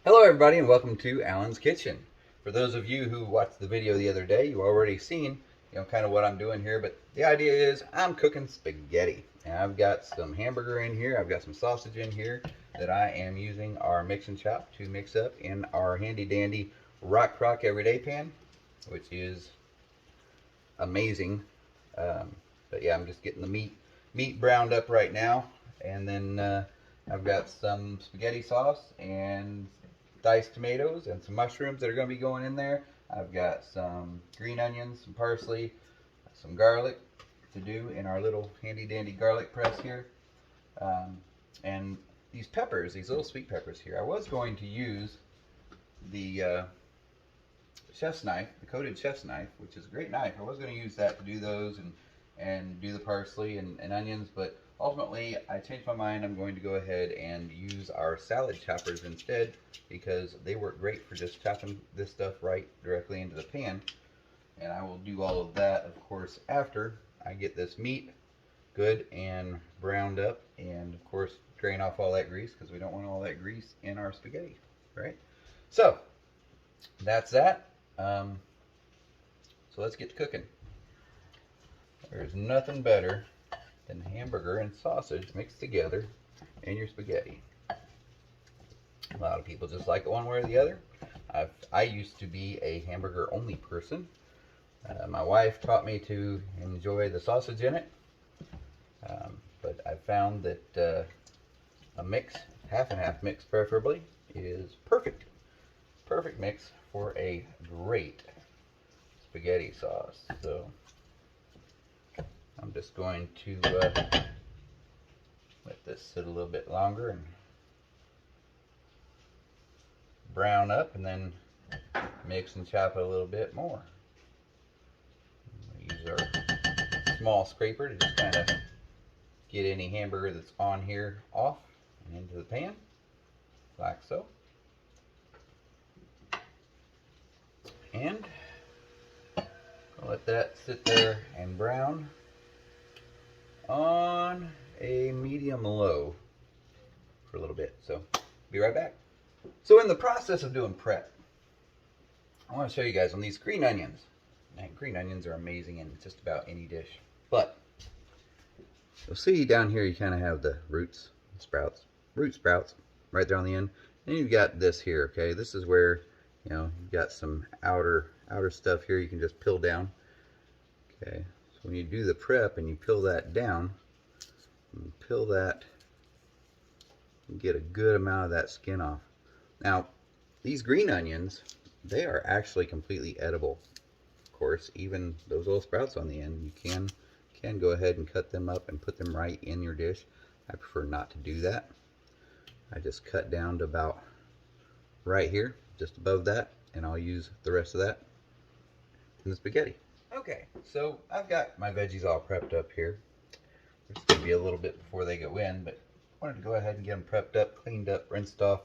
Hello everybody and welcome to Alan's Kitchen. For those of you who watched the video the other day, you already seen, kind of what I'm doing here, but the idea is I'm cooking spaghetti. And I've got some hamburger in here, I've got some sausage in here that I am using our mix and chop to mix up in our handy dandy Rock Crock Everyday Pan, which is amazing. Um, but yeah, I'm just getting the meat browned up right now, and then I've got some spaghetti sauce and diced tomatoes and some mushrooms that are going to be going in there. I've got some green onions, some parsley, some garlic to do in our little handy dandy garlic press here. And these peppers, these little sweet peppers here, I was going to use the chef's knife, the coated chef's knife, which is a great knife. I was going to use that to do those and do the parsley and onions, but ultimately I changed my mind. I'm going to go ahead and use our salad choppers instead because they work great for just chopping this stuff right directly into the pan. And I will do all of that, of course, after I get this meat good and browned up, and of course drain off all that grease because we don't want all that grease in our spaghetti, right? So that's that. So let's get to cooking. There's nothing better than hamburger and sausage mixed together in your spaghetti. A lot of people just like it one way or the other. I used to be a hamburger only person. My wife taught me to enjoy the sausage in it, but I found that a mix, half and half mix preferably, is perfect. Perfect mix for a great spaghetti sauce. So I'm just going to let this sit a little bit longer and brown up, and then mix and chop it a little bit more. We use our small scraper to just kind of get any hamburger that's on here off and into the pan, like so. And I'll let that sit there and brown on a medium low for a little bit. So be right back. So in the process of doing prep, I want to show you guys on these green onions. Man, green onions are amazing in just about any dish. But you'll see down here you kind of have the root sprouts right there on the end. And you've got this here, okay? This is where, you've got some outer stuff here you can just peel down. Okay, so when you do the prep and you peel that down, you peel that and get a good amount of that skin off. Now, these green onions, they are actually completely edible. Of course, even those little sprouts on the end, you can go ahead and cut them up and put them right in your dish. I prefer not to do that. I just cut down to about right here, just above that, and I'll use the rest of that in the spaghetti. Okay, so I've got my veggies all prepped up here. It's going to be a little bit before they go in, but I wanted to go ahead and get them prepped up, cleaned up, rinsed off,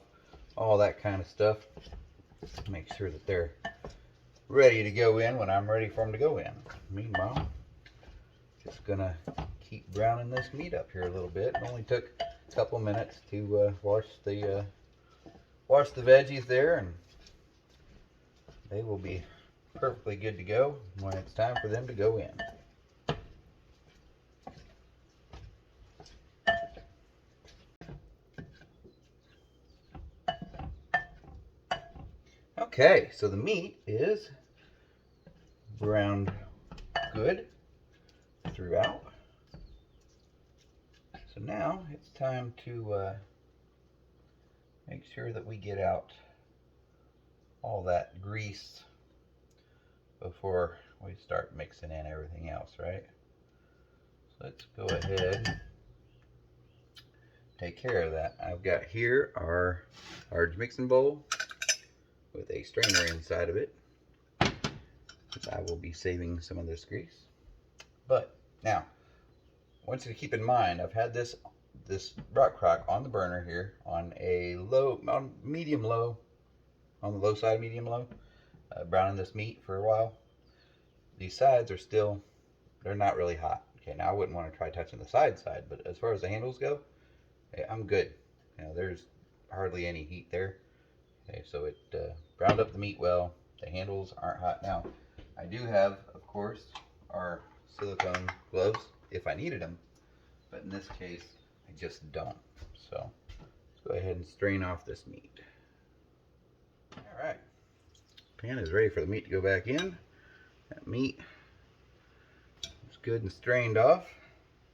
all that kind of stuff. Make sure that they're ready to go in when I'm ready for them to go in. Meanwhile, just going to keep browning this meat up here a little bit. It only took a couple minutes to wash the veggies there, and they will be perfectly good to go when it's time for them to go in. Okay, so the meat is browned good throughout. So now it's time to make sure that we get out all that grease before we start mixing in everything else, right? So let's go ahead and take care of that. I've got here our mixing bowl with a strainer inside of it. I will be saving some of this grease. But now, I want you to keep in mind, I've had this rock crock on the burner here on a medium low, on the low side, medium low, browning this meat for a while. These sides are still, they're not really hot. Okay, now I wouldn't want to try touching the side, but as far as the handles go, I'm good. There's hardly any heat there. Okay, so it browned up the meat well. The handles aren't hot. Now, I do have, of course, our silicone gloves if I needed them, but in this case, I just don't. So let's go ahead and strain off this meat. All right, pan is ready for the meat to go back in. That meat is good and strained off.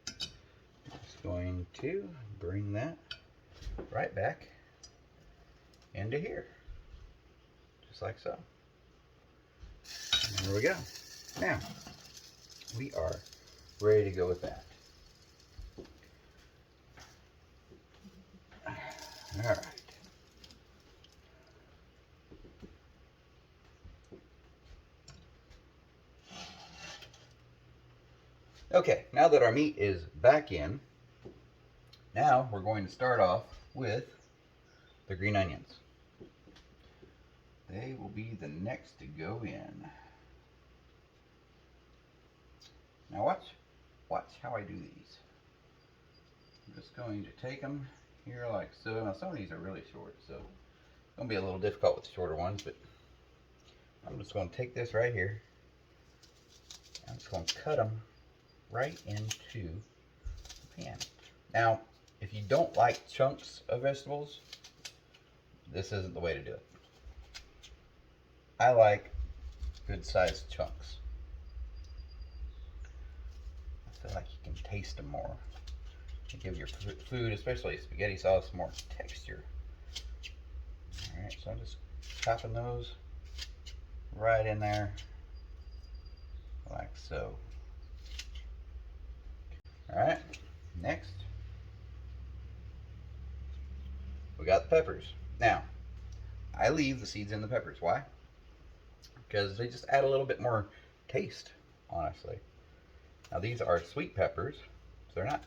Just going to bring that right back into here, just like so. And there we go. Now, we are ready to go with that. All right. Okay, now that our meat is back in, now we're going to start off with the green onions. They will be the next to go in. Now watch how I do these. I'm just going to take them here like so. Now some of these are really short, so it's going to be a little difficult with the shorter ones, but I'm just going to take this right here. I'm just going to cut them right into the pan. Now, if you don't like chunks of vegetables, this isn't the way to do it. I like good sized chunks. I feel like you can taste them more. You give your food, especially spaghetti sauce, more texture. Alright, so I'm just chopping those right in there like so. Alright, next we got the peppers. Now, I leave the seeds in the peppers. Why? Because they just add a little bit more taste, honestly. Now these are sweet peppers, so they're not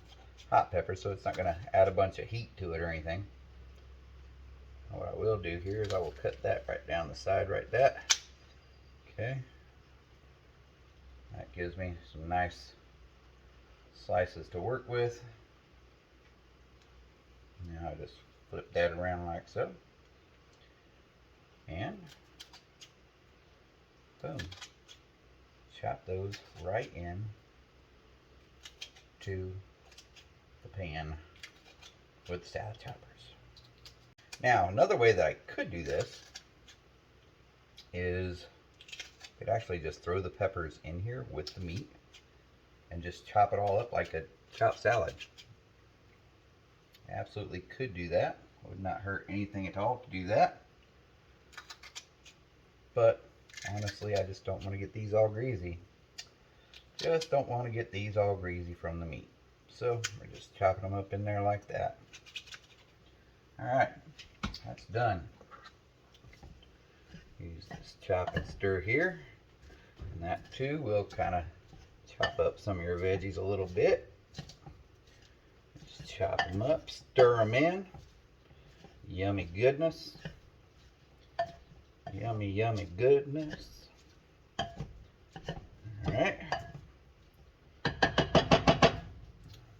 hot peppers, so it's not going to add a bunch of heat to it or anything. Now what I will do here is I will cut that right down the side, right that. Okay. That gives me some nice slices to work with. Now I just flip that around like so. And boom. Chop those right in to the pan with the salad choppers. Now, another way that I could do this is I could actually just throw the peppers in here with the meat and just chop it all up like a chopped salad. Absolutely could do that. Would not hurt anything at all to do that. But honestly, I just don't want to get these all greasy. Just don't want to get these all greasy from the meat. So we're just chopping them up in there like that. Alright, that's done. Use this chop and stir here. And that too will kind of chop up some of your veggies a little bit. Just chop them up, stir them in. Yummy goodness. Yummy, yummy goodness. Alright.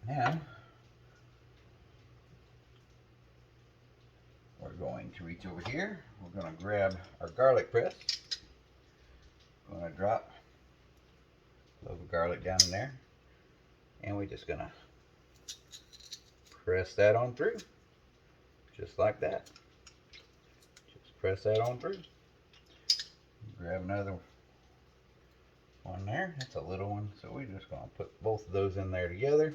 Now, we're going to reach over here. We're going to grab our garlic press. We're going to drop a little garlic down in there. And we're just going to press that on through. Just like that. Just press that on through. Grab another one there. That's a little one. So we're just going to put both of those in there together.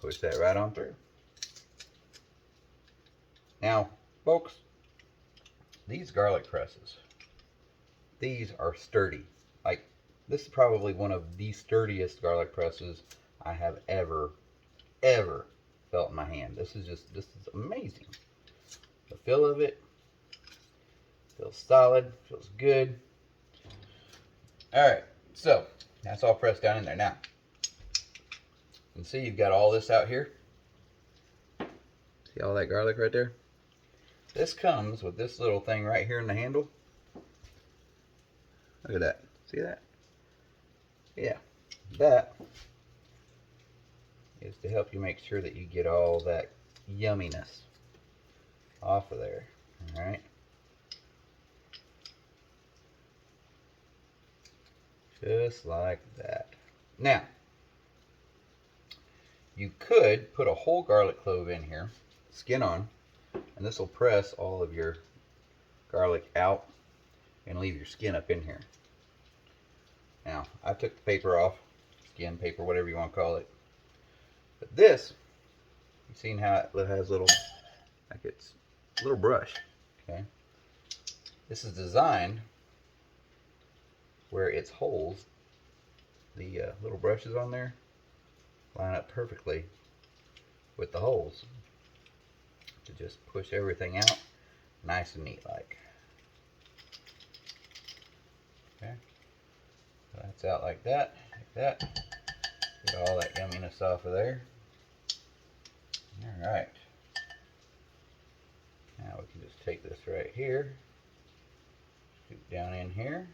Push that right on through. Now, folks, these garlic presses, these are sturdy. Like, this is probably one of the sturdiest garlic presses I have ever felt in my hand. This is amazing. The feel of it feels solid, feels good. Alright, so that's all pressed down in there. Now, you can see you've got all this out here. See all that garlic right there? This comes with this little thing right here in the handle. Look at that. See that? Yeah. That is to help you make sure that you get all that yumminess off of there. All right. Just like that. Now, you could put a whole garlic clove in here, skin on, and this will press all of your garlic out and leave your skin up in here. Now, I took the paper off, skin, paper, whatever you want to call it. But this, you've seen how it has little, like it's a little brush, okay? This is designed where its holes, the little brushes on there, line up perfectly with the holes to just push everything out nice and neat like. Okay, so that's out like that, Get all that yumminess off of there. All right, now we can just take this right here, scoop down in here.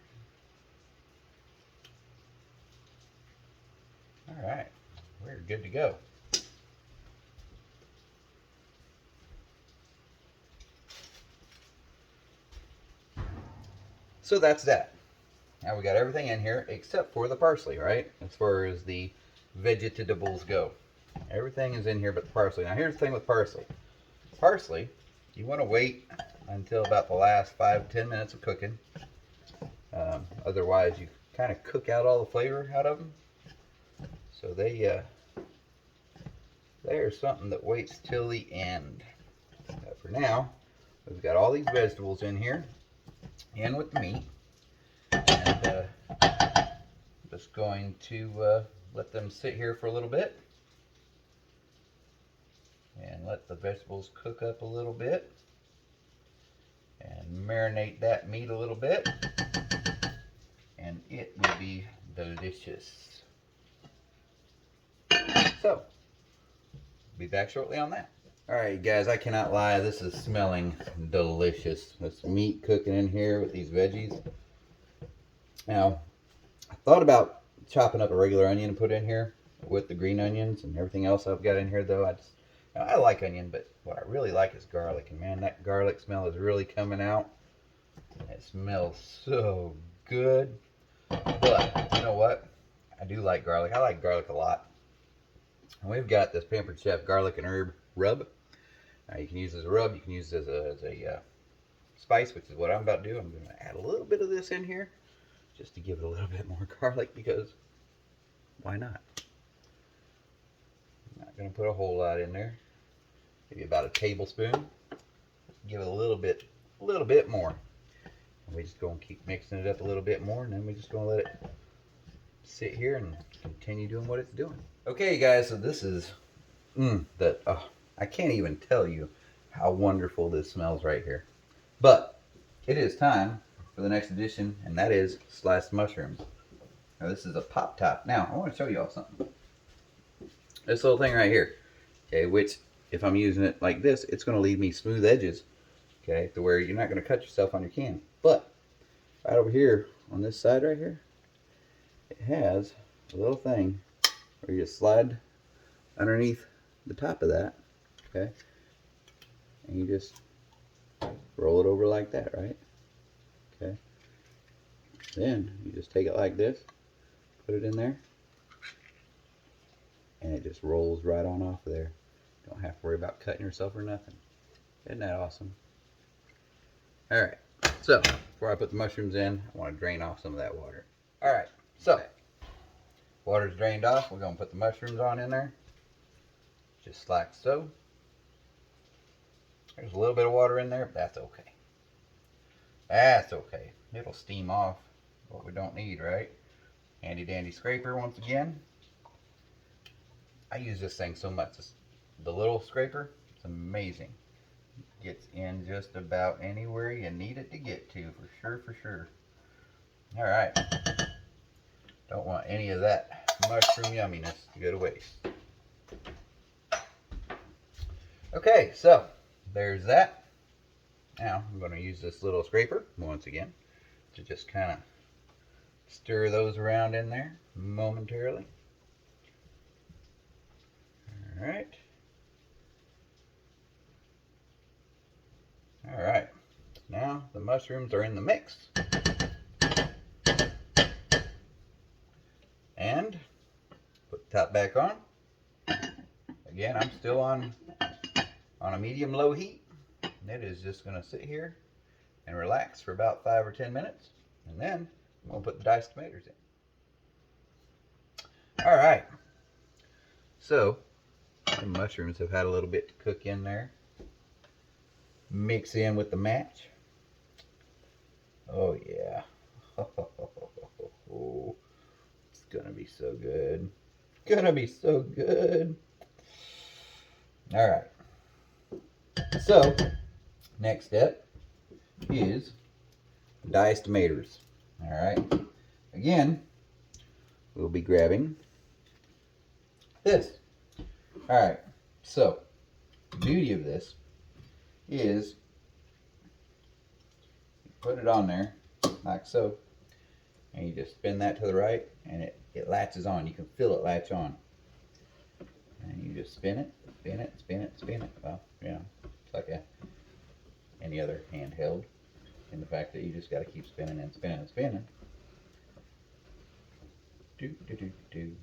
All right, we're good to go. So that's that. Now we got everything in here except for the parsley, right? As far as the vegetables go. Everything is in here but the parsley. Now here's the thing with parsley. Parsley, you want to wait until about the last 5-10 minutes of cooking. Otherwise you kind of cook out all the flavor out of them. So they're something that waits till the end. But for now, we've got all these vegetables in here, in with the meat, and just going to let them sit here for a little bit, and let the vegetables cook up a little bit, and marinate that meat a little bit, and it will be delicious. So, be back shortly on that. Alright guys, I cannot lie, this is smelling delicious. This meat cooking in here with these veggies. Now, I thought about chopping up a regular onion and put in here with the green onions and everything else I've got in here though. I like onion, but what I really like is garlic. And man, that garlic smell is really coming out. It smells so good. But, you know what? I do like garlic. I like garlic a lot. And we've got this Pampered Chef garlic and herb rub. You can use it as a rub. You can use it as a spice, which is what I'm about to do. I'm going to add a little bit of this in here just to give it a little bit more garlic because why not? I'm not going to put a whole lot in there. Maybe about a tablespoon. Give it a little bit more. And we just go and keep mixing it up a little bit more, and then we just going to let it sit here and continue doing what it's doing. Okay guys, so this is I can't even tell you how wonderful this smells right here. But it is time for the next addition, and that is sliced mushrooms. Now this is a pop top. Now I want to show you all something. This little thing right here, okay, which if I'm using it like this, it's going to leave me smooth edges, okay, to where you're not going to cut yourself on your can. But right over here on this side right here, it has a little thing where you just slide underneath the top of that, okay, and you just roll it over like that, right? Okay. Then you just take it like this, put it in there, and it just rolls right on off of there. Don't have to worry about cutting yourself or nothing. Isn't that awesome? Alright, so before I put the mushrooms in, I want to drain off some of that water. Alright, so water's drained off. We're going to put the mushrooms on in there. Just like so. There's a little bit of water in there, but that's okay. That's okay. It'll steam off what we don't need, right? Handy dandy scraper once again. I use this thing so much. The little scraper, it's amazing. Gets in just about anywhere you need it to get to, for sure. Alright. Don't want any of that mushroom yumminess to go to waste. Okay, so there's that. Now I'm going to use this little scraper once again to just kind of stir those around in there momentarily. Alright. mushrooms are in the mix. And put the top back on. Again, I'm still on a medium-low heat. And it is just going to sit here and relax for about 5 or 10 minutes. And then I'm going to put the diced tomatoes in. All right. So the mushrooms have had a little bit to cook in there. Mix in with the match. Oh yeah. It's gonna be so good. Gonna be so good. All right. So next step is diced tomatoes. All right. Again, we'll be grabbing this. All right. So the beauty of this is you put it on there like so, and you just spin that to the right, and it latches on. You can feel it latch on, and you just spin it, spin it, spin it, spin it. Well, you know, it's like any other handheld, in the fact that you just got to keep spinning and spinning and spinning. Do do do do.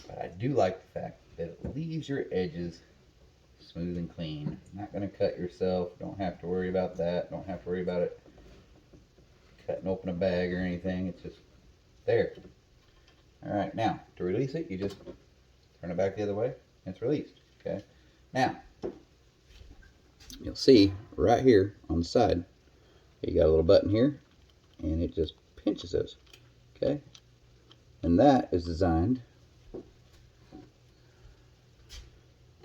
But I do like the fact that it leaves your edges smooth and clean. Not going to cut yourself. Don't have to worry about that. Don't have to worry about it cutting open a bag or anything. It's just there. All right, now to release it, you just turn it back the other way and it's released. Okay. Now you'll see right here on the side, you got a little button here, and it just pinches those. Okay, and that is designed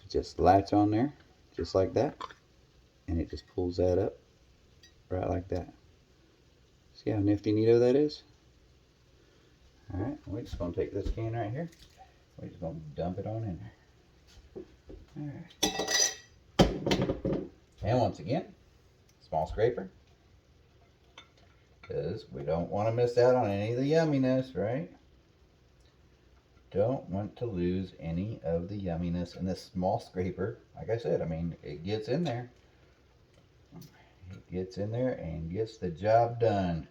just latch on there just like that, and it just pulls that up right like that. See how nifty neato that is? Alright, we're just going to take this can right here, we're just going to dump it on in there. Alright, and once again, small scraper, because we don't want to miss out on any of the yumminess, right? Don't want to lose any of the yumminess in this small scraper. Like I said, I mean, it gets in there. It gets in there and gets the job done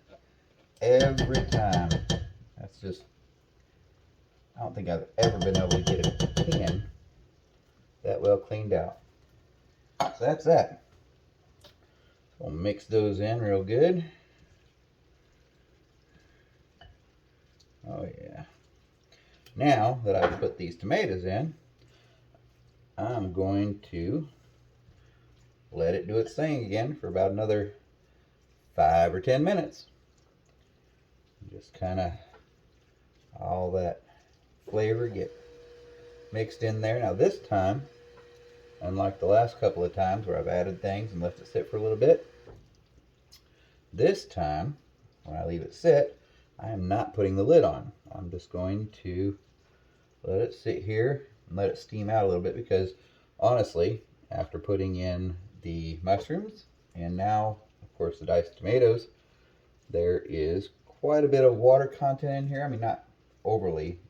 every time. That's just, I don't think I've ever been able to get a can that well cleaned out. So that's that. We'll mix those in real good. Oh yeah. Now that I've put these tomatoes in, I'm going to let it do its thing again for about another 5 or 10 minutes. Just kind of all that flavor get mixed in there. Now this time, unlike the last couple of times where I've added things and left it sit for a little bit, this time when I leave it sit, I am not putting the lid on. I'm just going to let it sit here and let it steam out a little bit, because honestly, after putting in the mushrooms and now of course the diced tomatoes, there is quite a bit of water content in here. I mean, not overly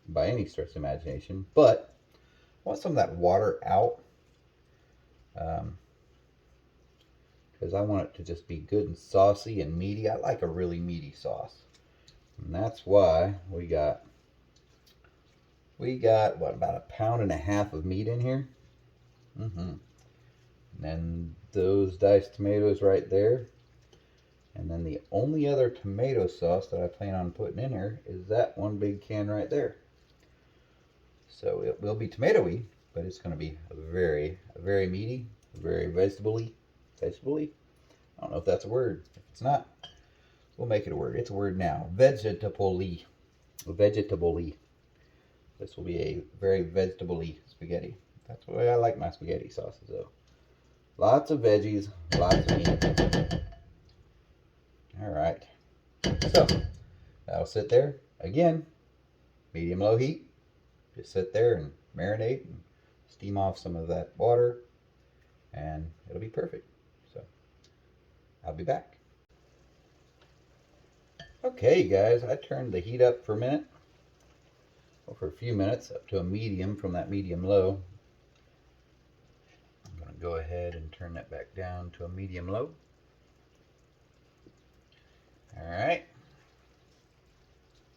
by any stretch of imagination, but I want some of that water out, because I want it to just be good and saucy and meaty. I like a really meaty sauce, and that's why we got what, about 1.5 pounds of meat in here. And then those diced tomatoes right there, and then the only other tomato sauce that I plan on putting in here is that one big can right there. So it will be tomatoey, but it's going to be very meaty, very vegetable-y. I don't know if that's a word. If it's not, we'll make it a word. It's a word now. Vegetable-y. This will be a very vegetable-y spaghetti. That's the way I like my spaghetti sauces, though. Lots of veggies, lots of meat. All right. So that'll sit there again, medium-low heat. Just sit there and marinate and steam off some of that water, and it'll be perfect. So I'll be back. Okay, you guys, I turned the heat up for a minute. For a few minutes, up to a medium from that medium-low. I'm going to go ahead and turn that back down to a medium-low. All right.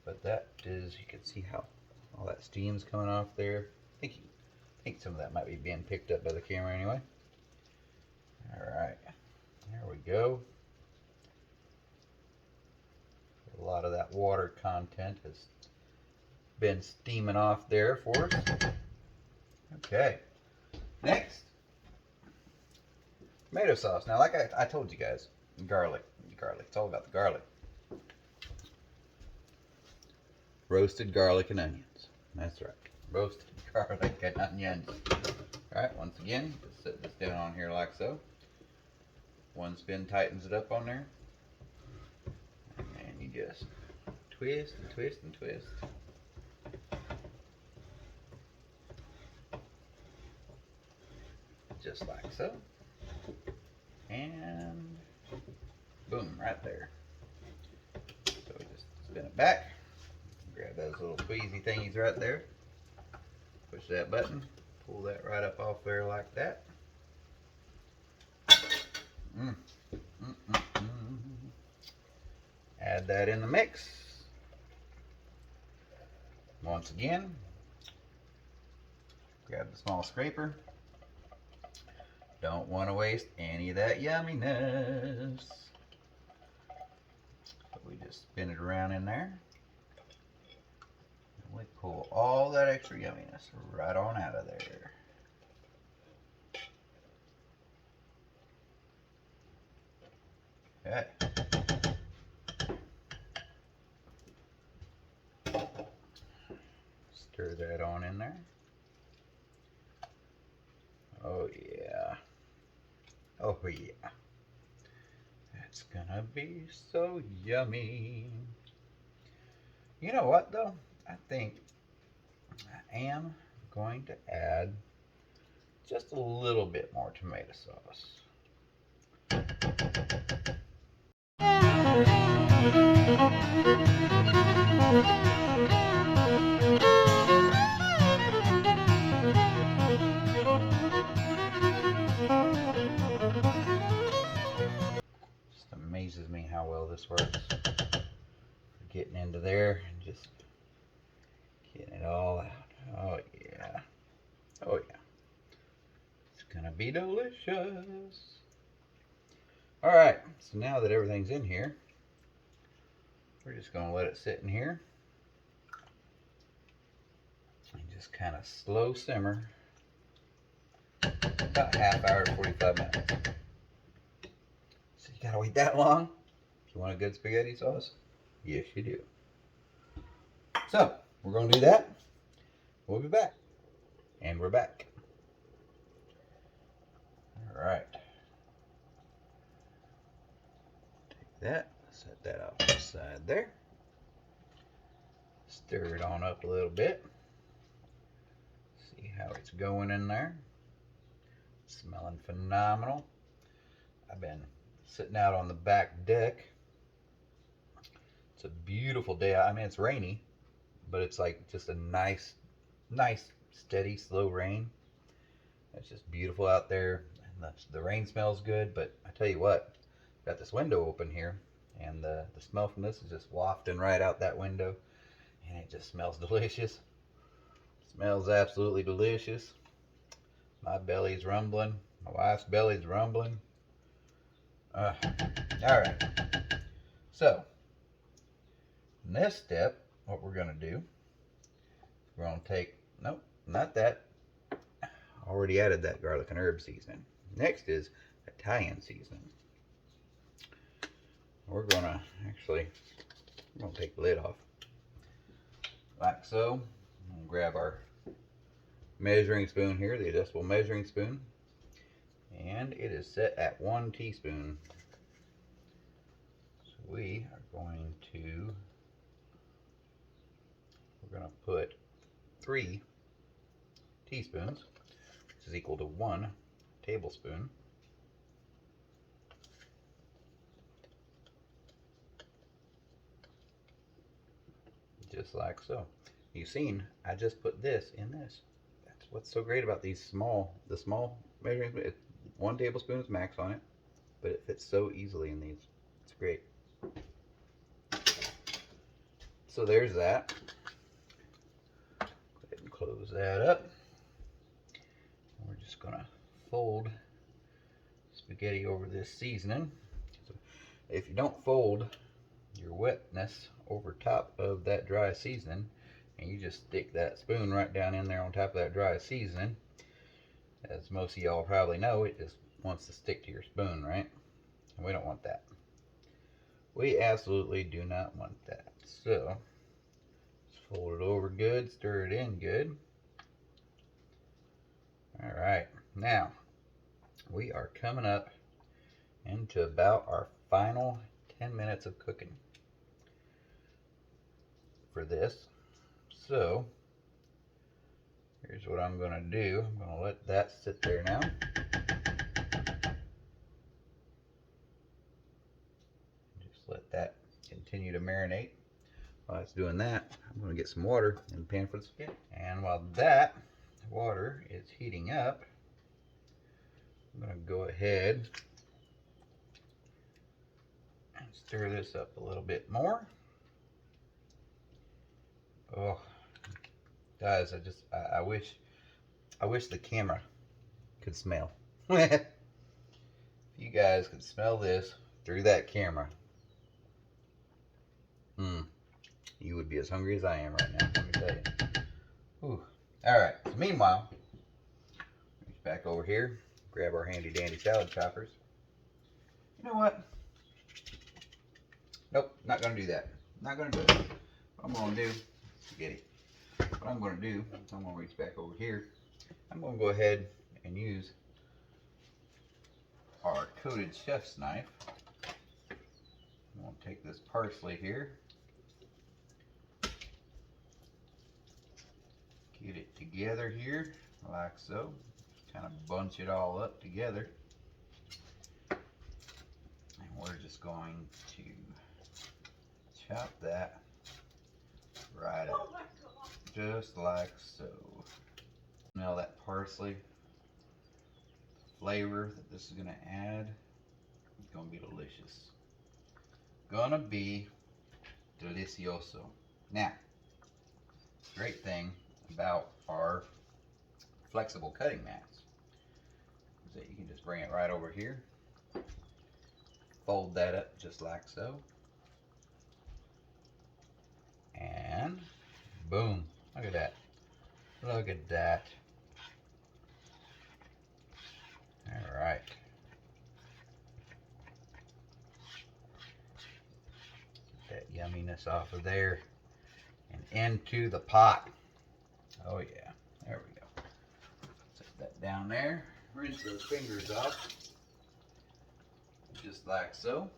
But that is, you can see how all that steam's coming off there. I think some of that might be being picked up by the camera anyway. All right, there we go. A lot of that water content has been steaming off there for us. Okay, next, tomato sauce. Now, like I told you guys, garlic. It's all about the garlic. Roasted garlic and onions. That's right. Roasted garlic and onions. Alright, once again, just set this down on here like so. One spin tightens it up on there. And you just twist and twist and twist. Just like so. And boom, right there. So we just spin it back. Grab those little squeezy thingies right there. Push that button. Pull that right up off there like that. Add that in the mix. Once again, grab the small scraper. Don't want to waste any of that yumminess. So we just spin it around in there. And we pull all that extra yumminess right on out of there. Okay. Stir that on in there. Oh yeah. Oh yeah. That's gonna be so yummy. You know what though? I think I am going to add just a little bit more tomato sauce. Just amazes me how well this works. Getting into there and just getting it all out. Oh yeah. Oh yeah. It's gonna be delicious. Alright, so now that everything's in here, we're just gonna let it sit in here and just kind of slow simmer about half hour to 45 minutes. So you gotta wait that long if you want a good spaghetti sauce? Yes, you do. So, we're going to do that. We'll be back. And we're back. Alright. Take that, set that off to the side there. Stir it on up a little bit. See how it's going in there. Smelling phenomenal. I've been sitting out on the back deck. It's a beautiful day. I mean, it's rainy, but it's like just a nice, steady, slow rain. It's just beautiful out there. And the rain smells good, but I tell you what, got this window open here, and the smell from this is just wafting right out that window, and it just smells delicious. Smells absolutely delicious. My belly's rumbling. My wife's belly's rumbling. All right. So, in this step, what we're going to do, we're going to take, nope, not that. Already added that garlic and herb seasoning. Next is Italian seasoning. We're going to take the lid off. Like so. We'll grab our measuring spoon here, the adjustable measuring spoon. And it is set at 1 teaspoon. So we are going to put 3 teaspoons, which is equal to 1 tablespoon. Just like so. You've seen, I just put this in this. That's what's so great about these the small measuring spoon. 1 tablespoon is max on it, but it fits so easily in these. It's great. So there's that. Go ahead and close that up. We're just gonna fold spaghetti over this seasoning. So if you don't fold your wetness over top of that dry seasoning, and you just stick that spoon right down in there on top of that dry seasoning, as most of y'all probably know, it just wants to stick to your spoon, right? And we don't want that. We absolutely do not want that. So just fold it over good, stir it in good. All right, now we are coming up into about our final 10 minutes of cooking for this. So here's what I'm going to do. I'm going to let that sit there now. Just let that continue to marinate. While it's doing that, I'm going to get some water in the pan for the spaghetti. And while that water is heating up, I'm going to go ahead and stir this up a little bit more. Oh, guys, I wish the camera could smell. If you guys could smell this through that camera, you would be as hungry as I am right now, let me tell you. Ooh. All right, so meanwhile, reach back over here, grab our handy dandy salad choppers. You know what? Nope, not gonna do that. Not gonna do it. What I'm gonna do, spaghetti. What I'm gonna do, I'm gonna reach back over here. I'm gonna go ahead and use our coated chef's knife. I'm gonna take this parsley here, get it together here, like so. Just kind of bunch it all up together. And we're just going to chop that right up, just like so. Smell that parsley flavor that this is gonna add. It's gonna be delicious. Gonna be delicioso. Now, great thing about our flexible cutting mats is that you can just bring it right over here, fold that up just like so, and boom, look at that. Look at that. All right. Get that yumminess off of there and into the pot. Oh yeah, there we go. Set that down there. Rinse those fingers off, just like so.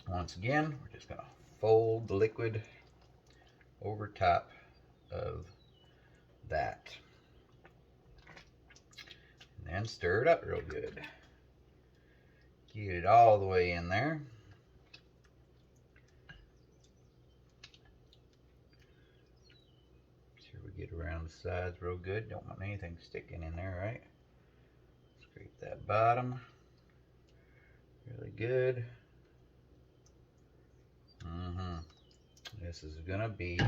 Once again, we're just gonna fold the liquid over top of that. And then stir it up real good. Get it all the way in there. Make sure we get around the sides real good. Don't want anything sticking in there, right? Scrape that bottom really good. This is gonna be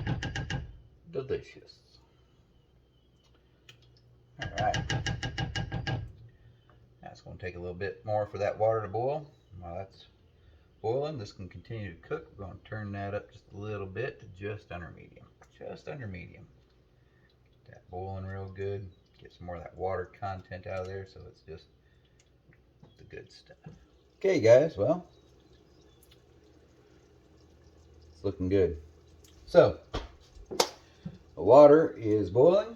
delicious. All right. That's going to take a little bit more for that water to boil. While that's boiling, this can continue to cook. We're going to turn that up just a little bit to just under medium. Just under medium. Get that boiling real good. Get some more of that water content out of there so it's just the good stuff. Okay, guys, well, it's looking good. So, the water is boiling.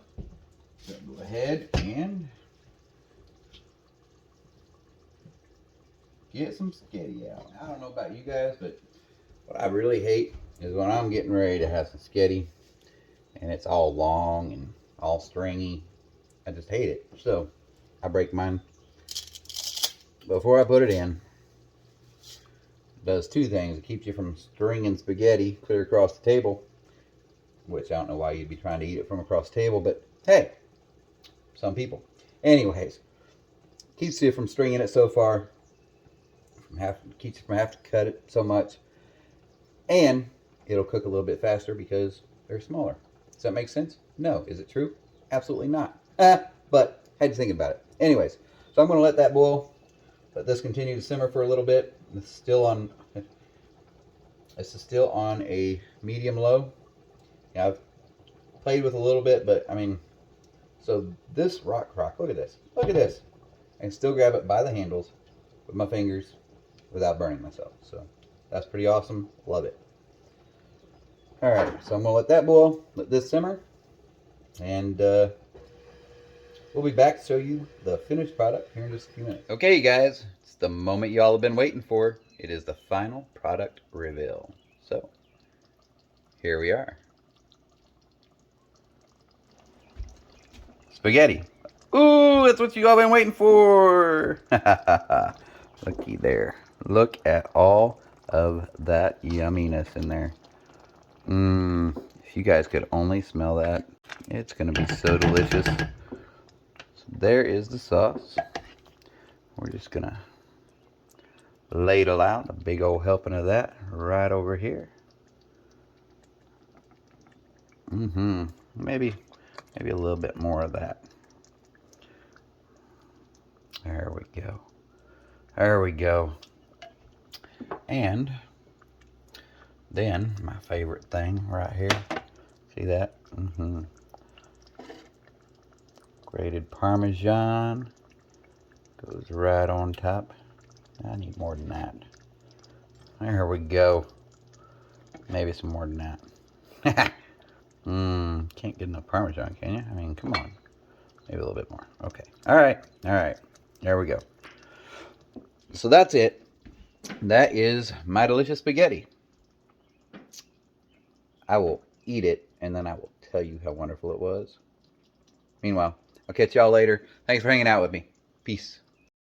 So go ahead and get some spaghetti out. I don't know about you guys, but what I really hate is when I'm getting ready to have some spaghetti and it's all long and all stringy. I just hate it. So I break mine before I put it in. It does two things. It keeps you from stringing spaghetti clear across the table, which I don't know why you'd be trying to eat it from across the table, but hey, some people. Anyways, keeps you from stringing it so far. Keeps you from having to cut it so much. And it'll cook a little bit faster because they're smaller. Does that make sense? No. Is it true? Absolutely not. But had to think about it. Anyways, so I'm going to let that boil. Let this continue to simmer for a little bit. This is still on a medium low. Now I've played with a little bit, but I mean, so this rock crock, look at this. Look at this. I can still grab it by the handles with my fingers without burning myself. So that's pretty awesome. Love it. All right, so I'm gonna let that boil, let this simmer, and we'll be back to show you the finished product here in just a few minutes. Okay, you guys, it's the moment you all have been waiting for. It is the final product reveal. So here we are. Spaghetti. Ooh, that's what you all been waiting for. Looky there. Look at all of that yumminess in there. If you guys could only smell that, it's gonna be so delicious. So there is the sauce. We're just gonna ladle out a big old helping of that right over here. Maybe a little bit more of that. There we go. There we go. And then my favorite thing right here. See that? Grated Parmesan goes right on top. I need more than that. There we go. Maybe some more than that. Can't get enough Parmesan, can you? I mean, come on. Maybe a little bit more. Okay. All right. There we go. So that's it. That is my delicious spaghetti. I will eat it, and then I will tell you how wonderful it was. Meanwhile, I'll catch y'all later. Thanks for hanging out with me. Peace.